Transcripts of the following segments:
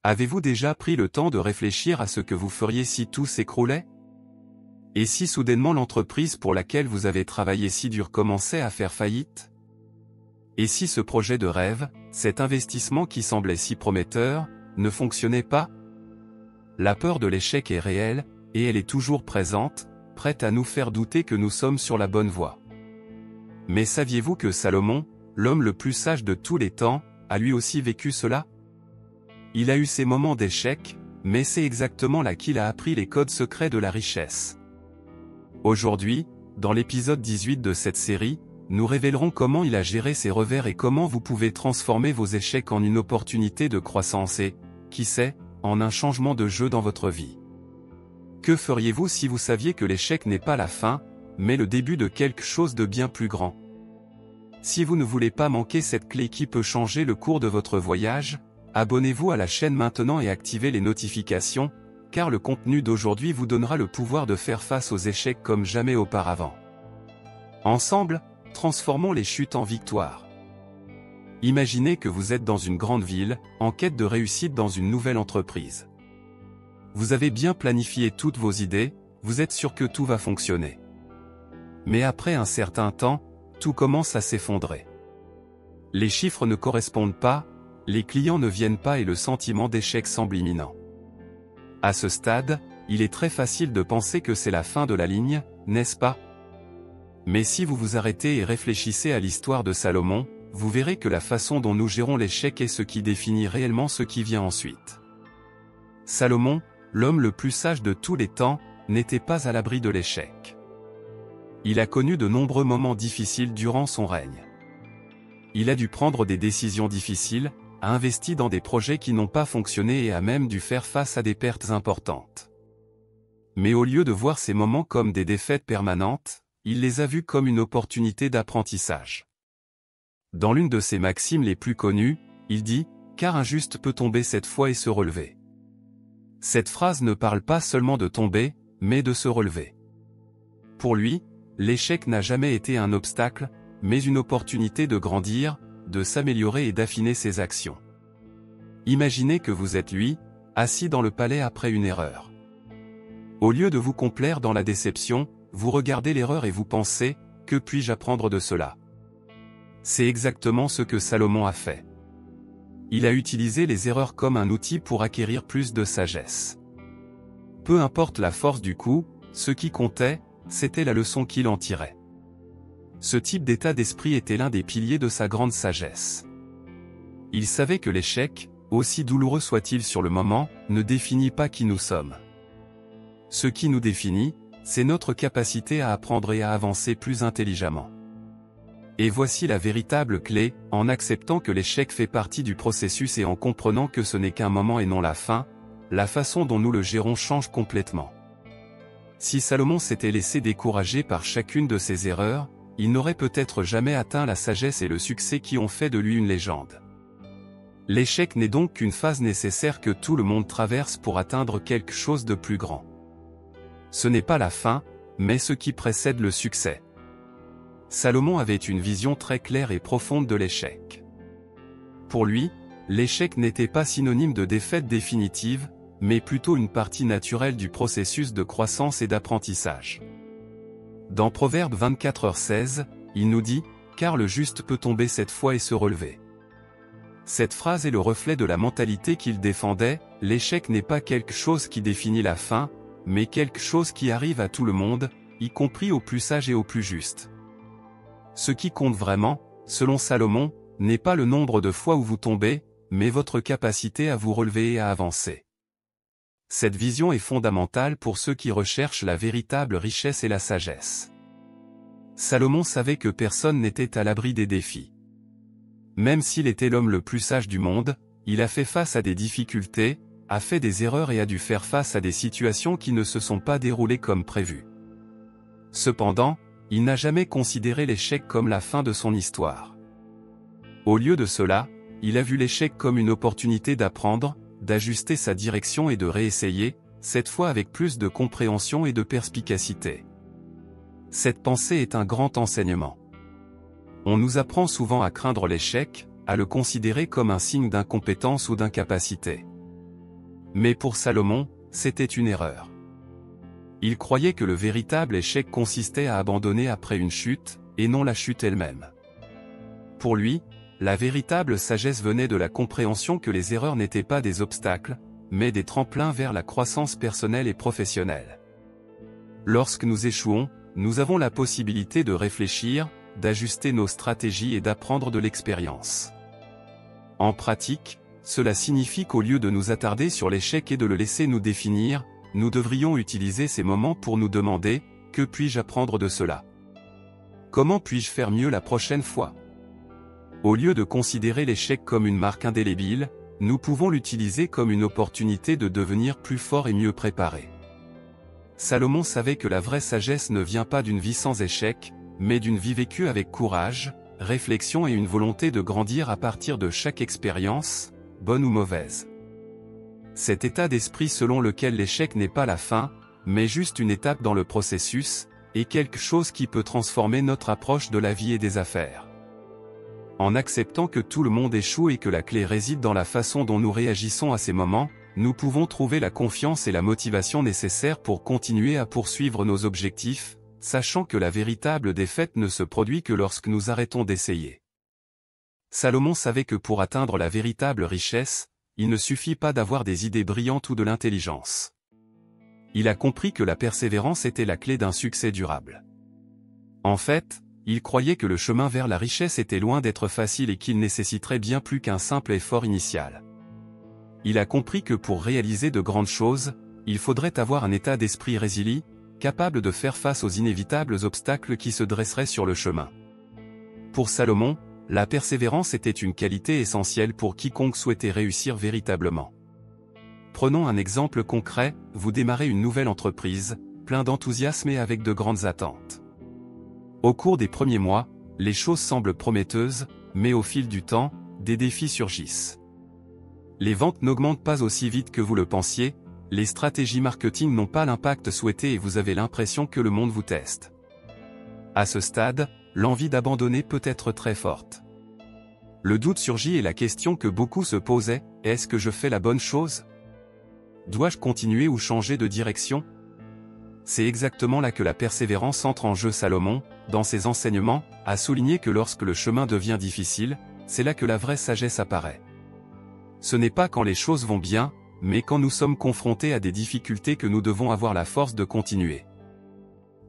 Avez-vous déjà pris le temps de réfléchir à ce que vous feriez si tout s'écroulait? Et si soudainement l'entreprise pour laquelle vous avez travaillé si dur commençait à faire faillite? Et si ce projet de rêve, cet investissement qui semblait si prometteur, ne fonctionnait pas? La peur de l'échec est réelle, et elle est toujours présente, prête à nous faire douter que nous sommes sur la bonne voie. Mais saviez-vous que Salomon, l'homme le plus sage de tous les temps, a lui aussi vécu cela? Il a eu ses moments d'échec, mais c'est exactement là qu'il a appris les codes secrets de la richesse. Aujourd'hui, dans l'épisode 18 de cette série, nous révélerons comment il a géré ses revers et comment vous pouvez transformer vos échecs en une opportunité de croissance et, qui sait, en un changement de jeu dans votre vie. Que feriez-vous si vous saviez que l'échec n'est pas la fin, mais le début de quelque chose de bien plus grand? Si vous ne voulez pas manquer cette clé qui peut changer le cours de votre voyage, abonnez-vous à la chaîne maintenant et activez les notifications, car le contenu d'aujourd'hui vous donnera le pouvoir de faire face aux échecs comme jamais auparavant. Ensemble, transformons les chutes en victoires. Imaginez que vous êtes dans une grande ville, en quête de réussite dans une nouvelle entreprise. Vous avez bien planifié toutes vos idées, vous êtes sûr que tout va fonctionner. Mais après un certain temps, tout commence à s'effondrer. Les chiffres ne correspondent pas, les clients ne viennent pas et le sentiment d'échec semble imminent. À ce stade, il est très facile de penser que c'est la fin de la ligne, n'est-ce pas? Mais si vous vous arrêtez et réfléchissez à l'histoire de Salomon, vous verrez que la façon dont nous gérons l'échec est ce qui définit réellement ce qui vient ensuite. Salomon, l'homme le plus sage de tous les temps, n'était pas à l'abri de l'échec. Il a connu de nombreux moments difficiles durant son règne. Il a dû prendre des décisions difficiles, a investi dans des projets qui n'ont pas fonctionné et a même dû faire face à des pertes importantes. Mais au lieu de voir ces moments comme des défaites permanentes, il les a vus comme une opportunité d'apprentissage. Dans l'une de ses maximes les plus connues, il dit « Car un juste peut tomber 7 fois et se relever ». Cette phrase ne parle pas seulement de tomber, mais de se relever. Pour lui, l'échec n'a jamais été un obstacle, mais une opportunité de grandir, de s'améliorer et d'affiner ses actions. Imaginez que vous êtes lui, assis dans le palais après une erreur. Au lieu de vous complaire dans la déception, vous regardez l'erreur et vous pensez « Que puis-je apprendre de cela ?» C'est exactement ce que Salomon a fait. Il a utilisé les erreurs comme un outil pour acquérir plus de sagesse. Peu importe la force du coup, ce qui comptait, c'était la leçon qu'il en tirait. Ce type d'état d'esprit était l'un des piliers de sa grande sagesse. Il savait que l'échec, aussi douloureux soit-il sur le moment, ne définit pas qui nous sommes. Ce qui nous définit, c'est notre capacité à apprendre et à avancer plus intelligemment. Et voici la véritable clé, en acceptant que l'échec fait partie du processus et en comprenant que ce n'est qu'un moment et non la fin, la façon dont nous le gérons change complètement. Si Salomon s'était laissé décourager par chacune de ses erreurs, il n'aurait peut-être jamais atteint la sagesse et le succès qui ont fait de lui une légende. L'échec n'est donc qu'une phase nécessaire que tout le monde traverse pour atteindre quelque chose de plus grand. Ce n'est pas la fin, mais ce qui précède le succès. Salomon avait une vision très claire et profonde de l'échec. Pour lui, l'échec n'était pas synonyme de défaite définitive, mais plutôt une partie naturelle du processus de croissance et d'apprentissage. Dans Proverbe 24h16, il nous dit « Car le juste peut tomber 7 fois et se relever ». Cette phrase est le reflet de la mentalité qu'il défendait, l'échec n'est pas quelque chose qui définit la fin, mais quelque chose qui arrive à tout le monde, y compris aux plus sages et aux plus justes. Ce qui compte vraiment, selon Salomon, n'est pas le nombre de fois où vous tombez, mais votre capacité à vous relever et à avancer. Cette vision est fondamentale pour ceux qui recherchent la véritable richesse et la sagesse. Salomon savait que personne n'était à l'abri des défis. Même s'il était l'homme le plus sage du monde, il a fait face à des difficultés, a fait des erreurs et a dû faire face à des situations qui ne se sont pas déroulées comme prévu. Cependant, il n'a jamais considéré l'échec comme la fin de son histoire. Au lieu de cela, il a vu l'échec comme une opportunité d'apprendre, d'ajuster sa direction et de réessayer, cette fois avec plus de compréhension et de perspicacité. Cette pensée est un grand enseignement. On nous apprend souvent à craindre l'échec, à le considérer comme un signe d'incompétence ou d'incapacité. Mais pour Salomon, c'était une erreur. Il croyait que le véritable échec consistait à abandonner après une chute, et non la chute elle-même. Pour lui, la véritable sagesse venait de la compréhension que les erreurs n'étaient pas des obstacles, mais des tremplins vers la croissance personnelle et professionnelle. Lorsque nous échouons, nous avons la possibilité de réfléchir, d'ajuster nos stratégies et d'apprendre de l'expérience. En pratique, cela signifie qu'au lieu de nous attarder sur l'échec et de le laisser nous définir, nous devrions utiliser ces moments pour nous demander « Que puis-je apprendre de cela ? Comment puis-je faire mieux la prochaine fois ?» Au lieu de considérer l'échec comme une marque indélébile, nous pouvons l'utiliser comme une opportunité de devenir plus fort et mieux préparé. Salomon savait que la vraie sagesse ne vient pas d'une vie sans échec, mais d'une vie vécue avec courage, réflexion et une volonté de grandir à partir de chaque expérience, bonne ou mauvaise. Cet état d'esprit selon lequel l'échec n'est pas la fin, mais juste une étape dans le processus, est quelque chose qui peut transformer notre approche de la vie et des affaires. En acceptant que tout le monde échoue et que la clé réside dans la façon dont nous réagissons à ces moments, nous pouvons trouver la confiance et la motivation nécessaires pour continuer à poursuivre nos objectifs, sachant que la véritable défaite ne se produit que lorsque nous arrêtons d'essayer. Salomon savait que pour atteindre la véritable richesse, il ne suffit pas d'avoir des idées brillantes ou de l'intelligence. Il a compris que la persévérance était la clé d'un succès durable. En fait, il croyait que le chemin vers la richesse était loin d'être facile et qu'il nécessiterait bien plus qu'un simple effort initial. Il a compris que pour réaliser de grandes choses, il faudrait avoir un état d'esprit résilient, capable de faire face aux inévitables obstacles qui se dresseraient sur le chemin. Pour Salomon, la persévérance était une qualité essentielle pour quiconque souhaitait réussir véritablement. Prenons un exemple concret, vous démarrez une nouvelle entreprise, plein d'enthousiasme et avec de grandes attentes. Au cours des premiers mois, les choses semblent prometteuses, mais au fil du temps, des défis surgissent. Les ventes n'augmentent pas aussi vite que vous le pensiez, les stratégies marketing n'ont pas l'impact souhaité et vous avez l'impression que le monde vous teste. À ce stade, l'envie d'abandonner peut être très forte. Le doute surgit et la question que beaucoup se posaient, est-ce que je fais la bonne chose ? Dois-je continuer ou changer de direction ? C'est exactement là que la persévérance entre en jeu. Salomon, dans ses enseignements, a souligné que lorsque le chemin devient difficile, c'est là que la vraie sagesse apparaît. Ce n'est pas quand les choses vont bien, mais quand nous sommes confrontés à des difficultés que nous devons avoir la force de continuer.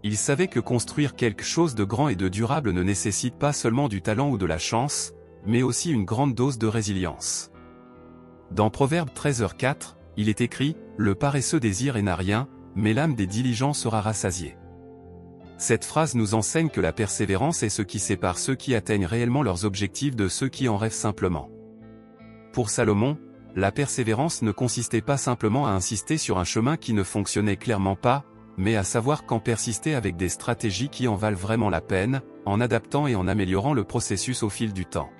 Il savait que construire quelque chose de grand et de durable ne nécessite pas seulement du talent ou de la chance, mais aussi une grande dose de résilience. Dans Proverbe 13h4, il est écrit « Le paresseux désire et n'a rien, mais l'âme des diligents sera rassasiée ». Cette phrase nous enseigne que la persévérance est ce qui sépare ceux qui atteignent réellement leurs objectifs de ceux qui en rêvent simplement. Pour Salomon, la persévérance ne consistait pas simplement à insister sur un chemin qui ne fonctionnait clairement pas, mais à savoir quand persister avec des stratégies qui en valent vraiment la peine, en adaptant et en améliorant le processus au fil du temps.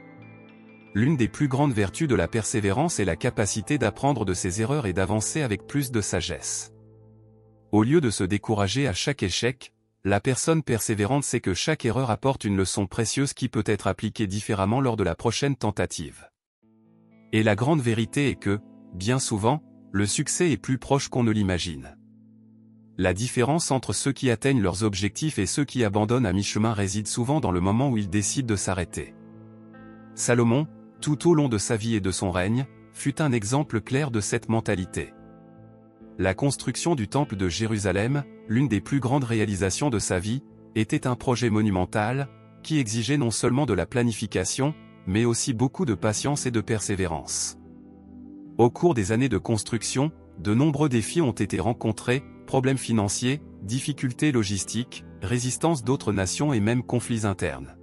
L'une des plus grandes vertus de la persévérance est la capacité d'apprendre de ses erreurs et d'avancer avec plus de sagesse. Au lieu de se décourager à chaque échec, la personne persévérante sait que chaque erreur apporte une leçon précieuse qui peut être appliquée différemment lors de la prochaine tentative. Et la grande vérité est que, bien souvent, le succès est plus proche qu'on ne l'imagine. La différence entre ceux qui atteignent leurs objectifs et ceux qui abandonnent à mi-chemin réside souvent dans le moment où ils décident de s'arrêter. Salomon, tout au long de sa vie et de son règne, fut un exemple clair de cette mentalité. La construction du temple de Jérusalem, l'une des plus grandes réalisations de sa vie, était un projet monumental, qui exigeait non seulement de la planification, mais aussi beaucoup de patience et de persévérance. Au cours des années de construction, de nombreux défis ont été rencontrés, problèmes financiers, difficultés logistiques, résistance d'autres nations et même conflits internes.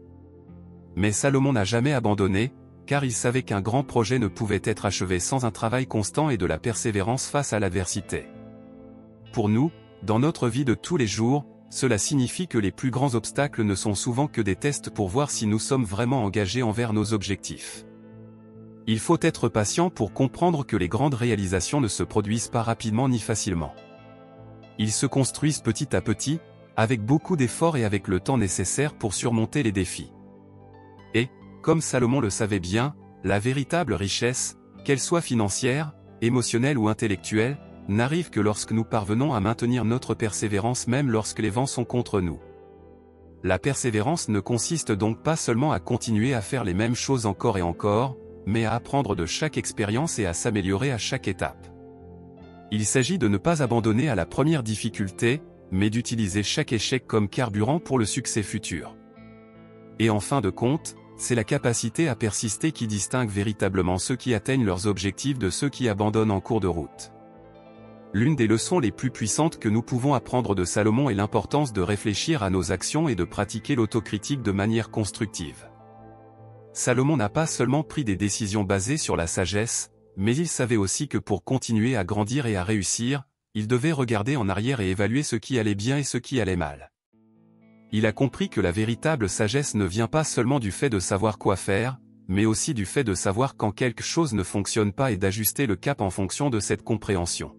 Mais Salomon n'a jamais abandonné, car il savait qu'un grand projet ne pouvait être achevé sans un travail constant et de la persévérance face à l'adversité. Pour nous, dans notre vie de tous les jours, cela signifie que les plus grands obstacles ne sont souvent que des tests pour voir si nous sommes vraiment engagés envers nos objectifs. Il faut être patient pour comprendre que les grandes réalisations ne se produisent pas rapidement ni facilement. Ils se construisent petit à petit, avec beaucoup d'efforts et avec le temps nécessaire pour surmonter les défis. Et, comme Salomon le savait bien, la véritable richesse, qu'elle soit financière, émotionnelle ou intellectuelle, n'arrive que lorsque nous parvenons à maintenir notre persévérance même lorsque les vents sont contre nous. La persévérance ne consiste donc pas seulement à continuer à faire les mêmes choses encore et encore, mais à apprendre de chaque expérience et à s'améliorer à chaque étape. Il s'agit de ne pas abandonner à la première difficulté, mais d'utiliser chaque échec comme carburant pour le succès futur. Et en fin de compte, c'est la capacité à persister qui distingue véritablement ceux qui atteignent leurs objectifs de ceux qui abandonnent en cours de route. L'une des leçons les plus puissantes que nous pouvons apprendre de Salomon est l'importance de réfléchir à nos actions et de pratiquer l'autocritique de manière constructive. Salomon n'a pas seulement pris des décisions basées sur la sagesse, mais il savait aussi que pour continuer à grandir et à réussir, il devait regarder en arrière et évaluer ce qui allait bien et ce qui allait mal. Il a compris que la véritable sagesse ne vient pas seulement du fait de savoir quoi faire, mais aussi du fait de savoir quand quelque chose ne fonctionne pas et d'ajuster le cap en fonction de cette compréhension.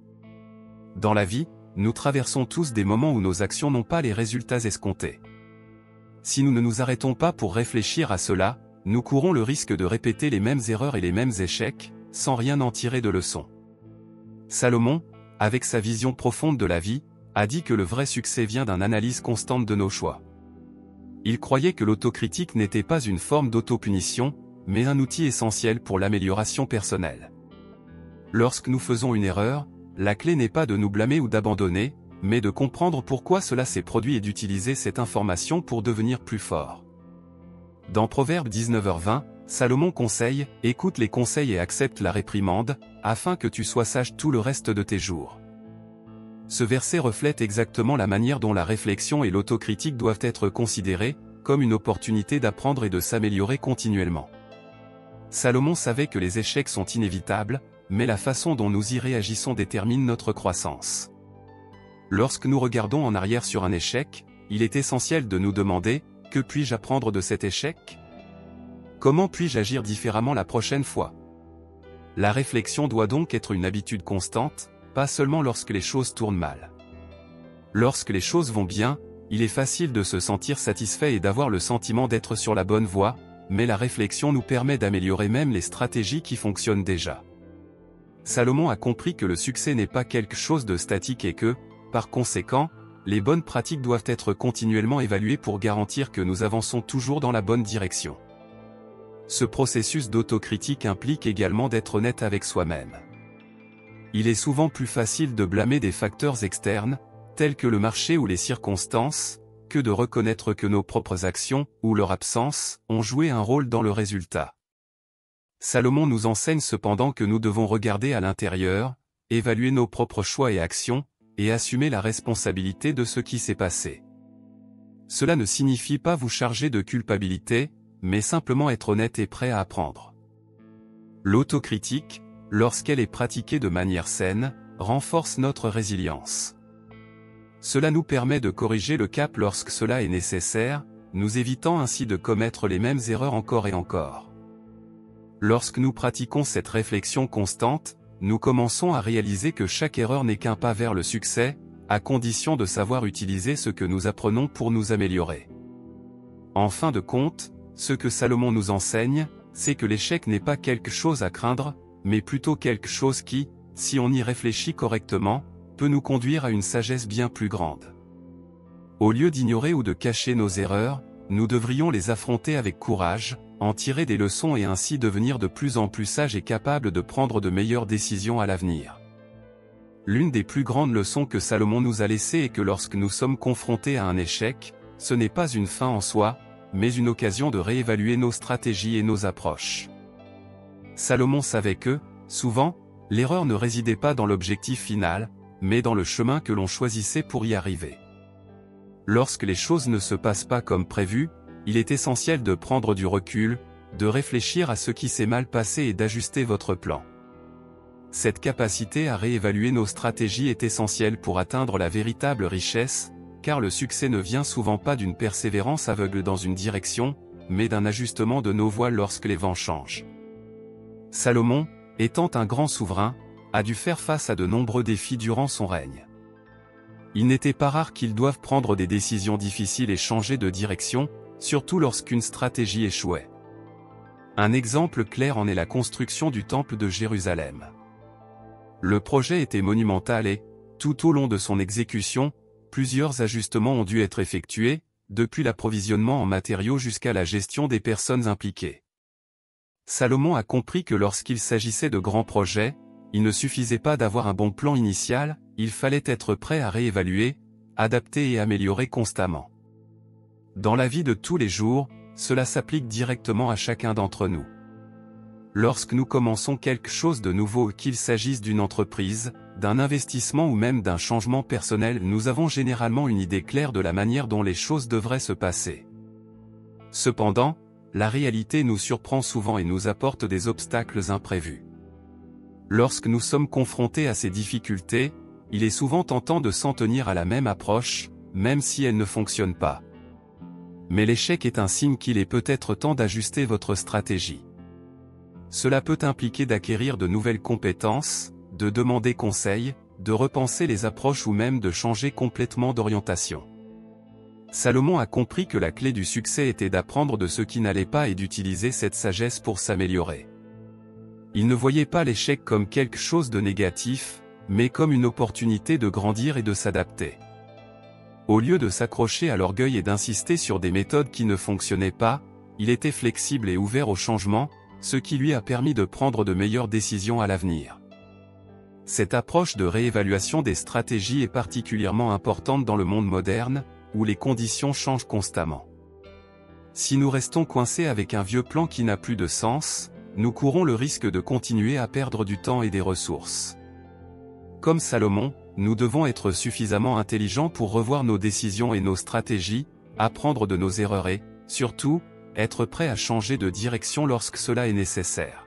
Dans la vie, nous traversons tous des moments où nos actions n'ont pas les résultats escomptés. Si nous ne nous arrêtons pas pour réfléchir à cela, nous courons le risque de répéter les mêmes erreurs et les mêmes échecs, sans rien en tirer de leçon. Salomon, avec sa vision profonde de la vie, a dit que le vrai succès vient d'une analyse constante de nos choix. Il croyait que l'autocritique n'était pas une forme d'autopunition, mais un outil essentiel pour l'amélioration personnelle. Lorsque nous faisons une erreur, la clé n'est pas de nous blâmer ou d'abandonner, mais de comprendre pourquoi cela s'est produit et d'utiliser cette information pour devenir plus fort. Dans Proverbe 19h20, Salomon conseille « Écoute les conseils et accepte la réprimande, afin que tu sois sage tout le reste de tes jours ». Ce verset reflète exactement la manière dont la réflexion et l'autocritique doivent être considérées, comme une opportunité d'apprendre et de s'améliorer continuellement. Salomon savait que les échecs sont inévitables, mais la façon dont nous y réagissons détermine notre croissance. Lorsque nous regardons en arrière sur un échec, il est essentiel de nous demander « Que puis-je apprendre de cet échec ? Comment puis-je agir différemment la prochaine fois ?» La réflexion doit donc être une habitude constante, pas seulement lorsque les choses tournent mal. Lorsque les choses vont bien, il est facile de se sentir satisfait et d'avoir le sentiment d'être sur la bonne voie, mais la réflexion nous permet d'améliorer même les stratégies qui fonctionnent déjà. Salomon a compris que le succès n'est pas quelque chose de statique et que, par conséquent, les bonnes pratiques doivent être continuellement évaluées pour garantir que nous avançons toujours dans la bonne direction. Ce processus d'autocritique implique également d'être honnête avec soi-même. Il est souvent plus facile de blâmer des facteurs externes, tels que le marché ou les circonstances, que de reconnaître que nos propres actions, ou leur absence, ont joué un rôle dans le résultat. Salomon nous enseigne cependant que nous devons regarder à l'intérieur, évaluer nos propres choix et actions, et assumer la responsabilité de ce qui s'est passé. Cela ne signifie pas vous charger de culpabilité, mais simplement être honnête et prêt à apprendre. L'autocritique, lorsqu'elle est pratiquée de manière saine, renforce notre résilience. Cela nous permet de corriger le cap lorsque cela est nécessaire, nous évitant ainsi de commettre les mêmes erreurs encore et encore. Lorsque nous pratiquons cette réflexion constante, nous commençons à réaliser que chaque erreur n'est qu'un pas vers le succès, à condition de savoir utiliser ce que nous apprenons pour nous améliorer. En fin de compte, ce que Salomon nous enseigne, c'est que l'échec n'est pas quelque chose à craindre, mais plutôt quelque chose qui, si on y réfléchit correctement, peut nous conduire à une sagesse bien plus grande. Au lieu d'ignorer ou de cacher nos erreurs, nous devrions les affronter avec courage, en tirer des leçons et ainsi devenir de plus en plus sages et capables de prendre de meilleures décisions à l'avenir. L'une des plus grandes leçons que Salomon nous a laissées est que lorsque nous sommes confrontés à un échec, ce n'est pas une fin en soi, mais une occasion de réévaluer nos stratégies et nos approches. Salomon savait que, souvent, l'erreur ne résidait pas dans l'objectif final, mais dans le chemin que l'on choisissait pour y arriver. Lorsque les choses ne se passent pas comme prévu, il est essentiel de prendre du recul, de réfléchir à ce qui s'est mal passé et d'ajuster votre plan. Cette capacité à réévaluer nos stratégies est essentielle pour atteindre la véritable richesse, car le succès ne vient souvent pas d'une persévérance aveugle dans une direction, mais d'un ajustement de nos voiles lorsque les vents changent. Salomon, étant un grand souverain, a dû faire face à de nombreux défis durant son règne. Il n'était pas rare qu'il doive prendre des décisions difficiles et changer de direction, surtout lorsqu'une stratégie échouait. Un exemple clair en est la construction du Temple de Jérusalem. Le projet était monumental et, tout au long de son exécution, plusieurs ajustements ont dû être effectués, depuis l'approvisionnement en matériaux jusqu'à la gestion des personnes impliquées. Salomon a compris que lorsqu'il s'agissait de grands projets, il ne suffisait pas d'avoir un bon plan initial, il fallait être prêt à réévaluer, adapter et améliorer constamment. Dans la vie de tous les jours, cela s'applique directement à chacun d'entre nous. Lorsque nous commençons quelque chose de nouveau, qu'il s'agisse d'une entreprise, d'un investissement ou même d'un changement personnel, nous avons généralement une idée claire de la manière dont les choses devraient se passer. Cependant, la réalité nous surprend souvent et nous apporte des obstacles imprévus. Lorsque nous sommes confrontés à ces difficultés, il est souvent tentant de s'en tenir à la même approche, même si elle ne fonctionne pas. Mais l'échec est un signe qu'il est peut-être temps d'ajuster votre stratégie. Cela peut impliquer d'acquérir de nouvelles compétences, de demander conseil, de repenser les approches ou même de changer complètement d'orientation. Salomon a compris que la clé du succès était d'apprendre de ce qui n'allait pas et d'utiliser cette sagesse pour s'améliorer. Il ne voyait pas l'échec comme quelque chose de négatif, mais comme une opportunité de grandir et de s'adapter. Au lieu de s'accrocher à l'orgueil et d'insister sur des méthodes qui ne fonctionnaient pas, il était flexible et ouvert au changement, ce qui lui a permis de prendre de meilleures décisions à l'avenir. Cette approche de réévaluation des stratégies est particulièrement importante dans le monde moderne, où les conditions changent constamment. Si nous restons coincés avec un vieux plan qui n'a plus de sens, nous courons le risque de continuer à perdre du temps et des ressources. Comme Salomon, nous devons être suffisamment intelligents pour revoir nos décisions et nos stratégies, apprendre de nos erreurs et, surtout, être prêts à changer de direction lorsque cela est nécessaire.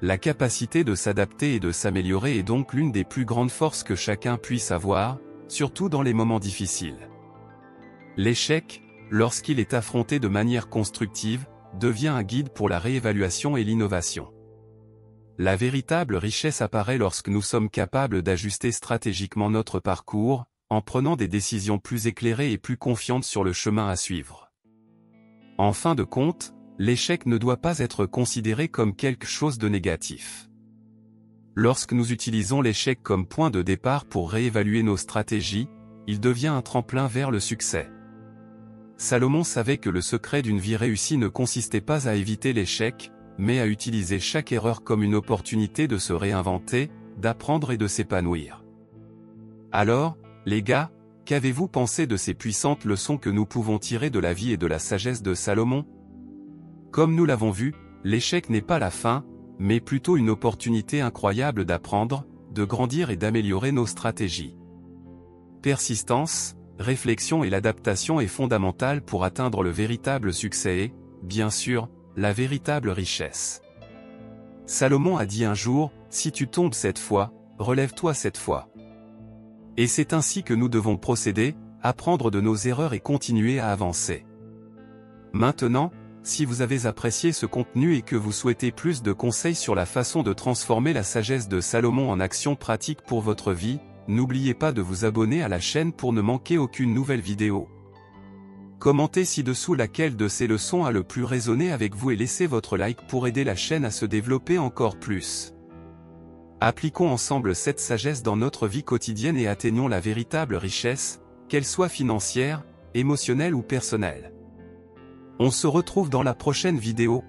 La capacité de s'adapter et de s'améliorer est donc l'une des plus grandes forces que chacun puisse avoir, surtout dans les moments difficiles. L'échec, lorsqu'il est affronté de manière constructive, devient un guide pour la réévaluation et l'innovation. La véritable richesse apparaît lorsque nous sommes capables d'ajuster stratégiquement notre parcours, en prenant des décisions plus éclairées et plus confiantes sur le chemin à suivre. En fin de compte, l'échec ne doit pas être considéré comme quelque chose de négatif. Lorsque nous utilisons l'échec comme point de départ pour réévaluer nos stratégies, il devient un tremplin vers le succès. Salomon savait que le secret d'une vie réussie ne consistait pas à éviter l'échec, mais à utiliser chaque erreur comme une opportunité de se réinventer, d'apprendre et de s'épanouir. Alors, les gars, qu'avez-vous pensé de ces puissantes leçons que nous pouvons tirer de la vie et de la sagesse de Salomon? Comme nous l'avons vu, l'échec n'est pas la fin, mais plutôt une opportunité incroyable d'apprendre, de grandir et d'améliorer nos stratégies. Persistance, réflexion et l'adaptation est fondamentale pour atteindre le véritable succès et, bien sûr, la véritable richesse. Salomon a dit un jour, « Si tu tombes cette fois, relève-toi cette fois. » Et c'est ainsi que nous devons procéder, apprendre de nos erreurs et continuer à avancer. Maintenant, si vous avez apprécié ce contenu et que vous souhaitez plus de conseils sur la façon de transformer la sagesse de Salomon en action pratique pour votre vie, n'oubliez pas de vous abonner à la chaîne pour ne manquer aucune nouvelle vidéo. Commentez ci-dessous laquelle de ces leçons a le plus résonné avec vous et laissez votre like pour aider la chaîne à se développer encore plus. Appliquons ensemble cette sagesse dans notre vie quotidienne et atteignons la véritable richesse, qu'elle soit financière, émotionnelle ou personnelle. On se retrouve dans la prochaine vidéo.